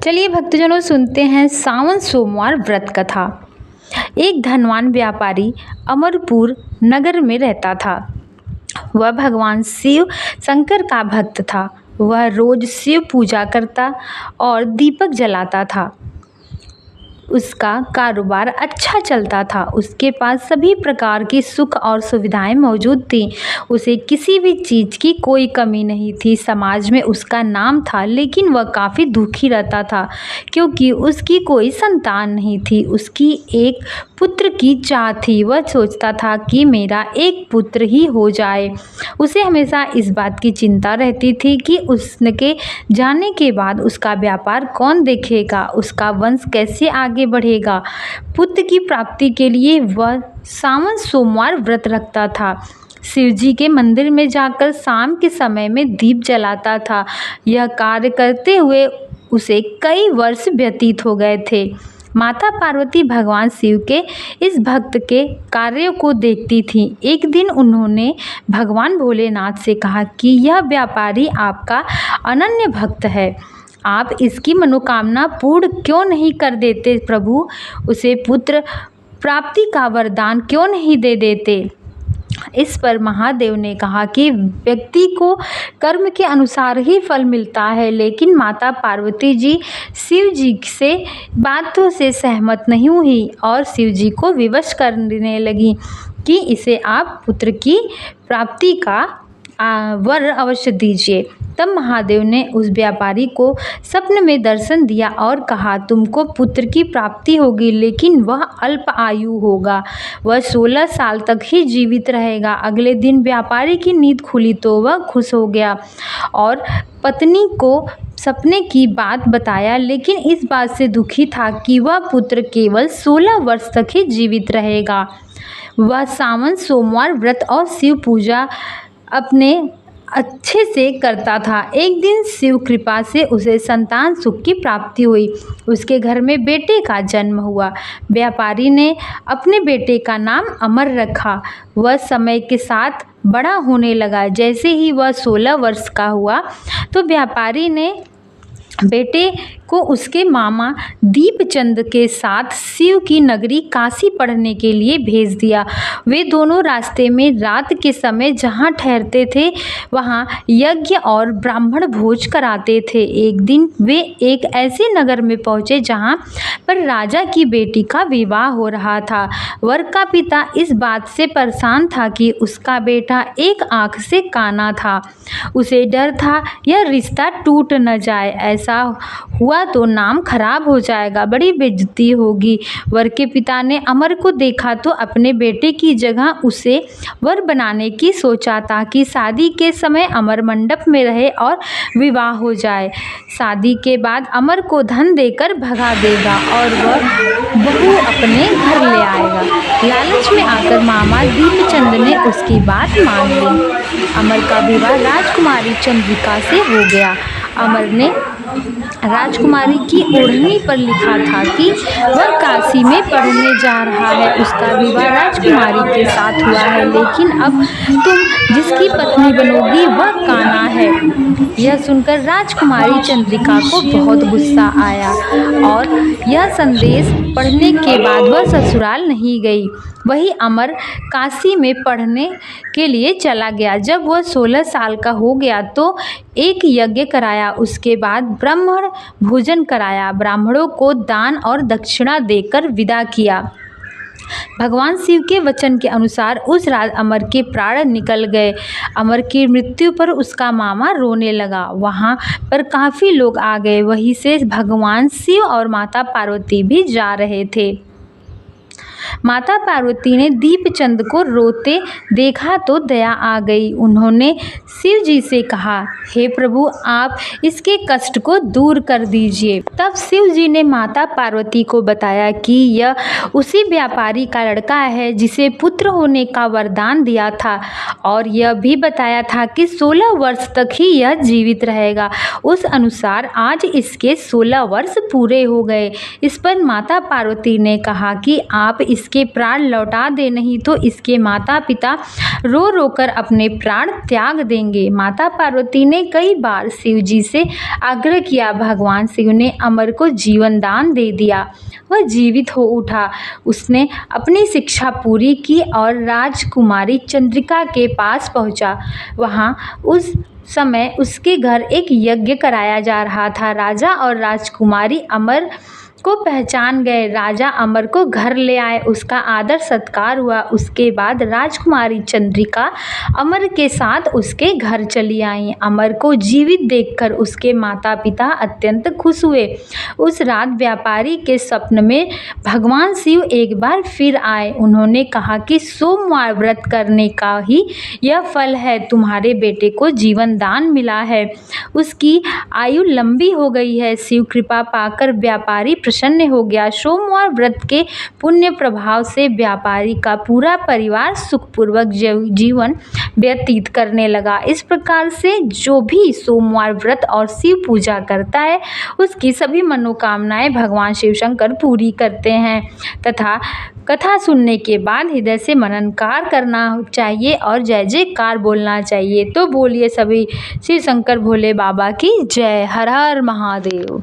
चलिए भक्तजनों, सुनते हैं सावन सोमवार व्रत कथा। एक धनवान व्यापारी अमरपुर नगर में रहता था। वह भगवान शिव शंकर का भक्त था। वह रोज शिव पूजा करता और दीपक जलाता था। उसका कारोबार अच्छा चलता था। उसके पास सभी प्रकार की सुख और सुविधाएं मौजूद थीं। उसे किसी भी चीज़ की कोई कमी नहीं थी। समाज में उसका नाम था, लेकिन वह काफ़ी दुखी रहता था क्योंकि उसकी कोई संतान नहीं थी। उसकी एक पुत्र की चाह थी। वह सोचता था कि मेरा एक पुत्र ही हो जाए। उसे हमेशा इस बात की चिंता रहती थी कि उसके जाने के बाद उसका व्यापार कौन देखेगा, उसका वंश कैसे आगे बढ़ेगा। पुत्र की प्राप्ति के लिए वह सावन सोमवार व्रत रखता था। शिवजी के मंदिर में जाकर शाम के समय में दीप जलाता था। यह कार्य करते हुए उसे कई वर्ष व्यतीत हो गए थे। माता पार्वती भगवान शिव के इस भक्त के कार्यों को देखती थी। एक दिन उन्होंने भगवान भोलेनाथ से कहा कि यह व्यापारी आपका अनन्य भक्त है, आप इसकी मनोकामना पूर्ण क्यों नहीं कर देते प्रभु? उसे पुत्र प्राप्ति का वरदान क्यों नहीं दे देते? इस पर महादेव ने कहा कि व्यक्ति को कर्म के अनुसार ही फल मिलता है, लेकिन माता पार्वती जी शिव जी से बातों से सहमत नहीं हुई और शिव जी को विवश करने लगी कि इसे आप पुत्र की प्राप्ति का वर अवश्य दीजिए। तब महादेव ने उस व्यापारी को स्वप्न में दर्शन दिया और कहा, तुमको पुत्र की प्राप्ति होगी, लेकिन वह अल्प आयु होगा। वह 16 साल तक ही जीवित रहेगा। अगले दिन व्यापारी की नींद खुली तो वह खुश हो गया और पत्नी को सपने की बात बताया, लेकिन इस बात से दुखी था कि वह पुत्र केवल 16 वर्ष तक ही जीवित रहेगा। वह सावन सोमवार व्रत और शिव पूजा अपने अच्छे से करता था। एक दिन शिव कृपा से उसे संतान सुख की प्राप्ति हुई। उसके घर में बेटे का जन्म हुआ। व्यापारी ने अपने बेटे का नाम अमर रखा। वह समय के साथ बड़ा होने लगा। जैसे ही वह 16 वर्ष का हुआ तो व्यापारी ने बेटे को उसके मामा दीपचंद के साथ शिव की नगरी काशी पढ़ने के लिए भेज दिया। वे दोनों रास्ते में रात के समय जहाँ ठहरते थे वहाँ यज्ञ और ब्राह्मण भोज कराते थे। एक दिन वे एक ऐसे नगर में पहुँचे जहाँ पर राजा की बेटी का विवाह हो रहा था। वर का पिता इस बात से परेशान था कि उसका बेटा एक आँख से काना था। उसे डर था यह रिश्ता टूट न जाए, ऐसा हुआ तो नाम खराब हो जाएगा, बड़ी बेइज्जती होगी। वर के पिता ने अमर को देखा तो अपने बेटे की जगह उसे वर बनाने की सोचा ताकि शादी के समय अमर मंडप में रहे और विवाह हो जाए। शादी के बाद अमर को धन देकर भगा देगा और वह बहू अपने घर ले आएगा। लालच में आकर मामा दीपचंद ने उसकी बात मान ली। अमर का विवाह राजकुमारी चंद्रिका से हो गया। अमर ने राजकुमारी की ओढ़नी पर लिखा था कि वह काशी में पढ़ने जा रहा है। उसका विवाह राजकुमारी के साथ हुआ है, लेकिन अब तुम जिसकी पत्नी बनोगी वह काना है। यह सुनकर राजकुमारी चंद्रिका को बहुत गुस्सा आया और यह संदेश पढ़ने के बाद वह ससुराल नहीं गई। वही अमर काशी में पढ़ने के लिए चला गया। जब वह 16 साल का हो गया तो एक यज्ञ कराया। उसके बाद ब्राह्मण भोजन कराया। ब्राह्मणों को दान और दक्षिणा देकर विदा किया। भगवान शिव के वचन के अनुसार उस रात अमर के प्राण निकल गए। अमर की मृत्यु पर उसका मामा रोने लगा। वहाँ पर काफ़ी लोग आ गए। वहीं से भगवान शिव और माता पार्वती भी जा रहे थे। माता पार्वती ने दीपचंद को रोते देखा तो दया आ गई। उन्होंने शिव जी से कहा, हे प्रभु, आप इसके कष्ट को दूर कर दीजिए। तब शिव जी ने माता पार्वती को बताया कि यह उसी व्यापारी का लड़का है जिसे पुत्र होने का वरदान दिया था और यह भी बताया था कि 16 वर्ष तक ही यह जीवित रहेगा। उस अनुसार आज इसके 16 वर्ष पूरे हो गए। इस पर माता पार्वती ने कहा कि आप इसके प्राण लौटा दे, नहीं तो इसके माता पिता रो रो कर अपने प्राण त्याग देंगे। माता पार्वती ने कई बार शिव जी से आग्रह किया। भगवान शिव ने अमर को जीवन दान दे दिया। वह जीवित हो उठा। उसने अपनी शिक्षा पूरी की और राजकुमारी चंद्रिका के पास पहुंचा। वहां उस समय उसके घर एक यज्ञ कराया जा रहा था। राजा और राजकुमारी अमर को पहचान गए। राजा अमर को घर ले आए, उसका आदर सत्कार हुआ। उसके बाद राजकुमारी चंद्रिका अमर के साथ उसके घर चली आई। अमर को जीवित देखकर उसके माता पिता अत्यंत खुश हुए। उस रात व्यापारी के स्वप्न में भगवान शिव एक बार फिर आए। उन्होंने कहा कि सोमवार व्रत करने का ही यह फल है। तुम्हारे बेटे को जीवन दान मिला है, उसकी आयु लंबी हो गई है। शिव कृपा पाकर व्यापारी प्रसन्न हो गया। सोमवार व्रत के पुण्य प्रभाव से व्यापारी का पूरा परिवार सुखपूर्वक जीवन व्यतीत करने लगा। इस प्रकार से जो भी सोमवार व्रत और शिव पूजा करता है उसकी सभी मनोकामनाएं भगवान शिव शंकर पूरी करते हैं। तथा कथा सुनने के बाद हृदय से मननकार करना चाहिए और जय जयकार बोलना चाहिए। तो बोलिए सभी शिव शंकर भोले बाबा की जय। हर हर महादेव।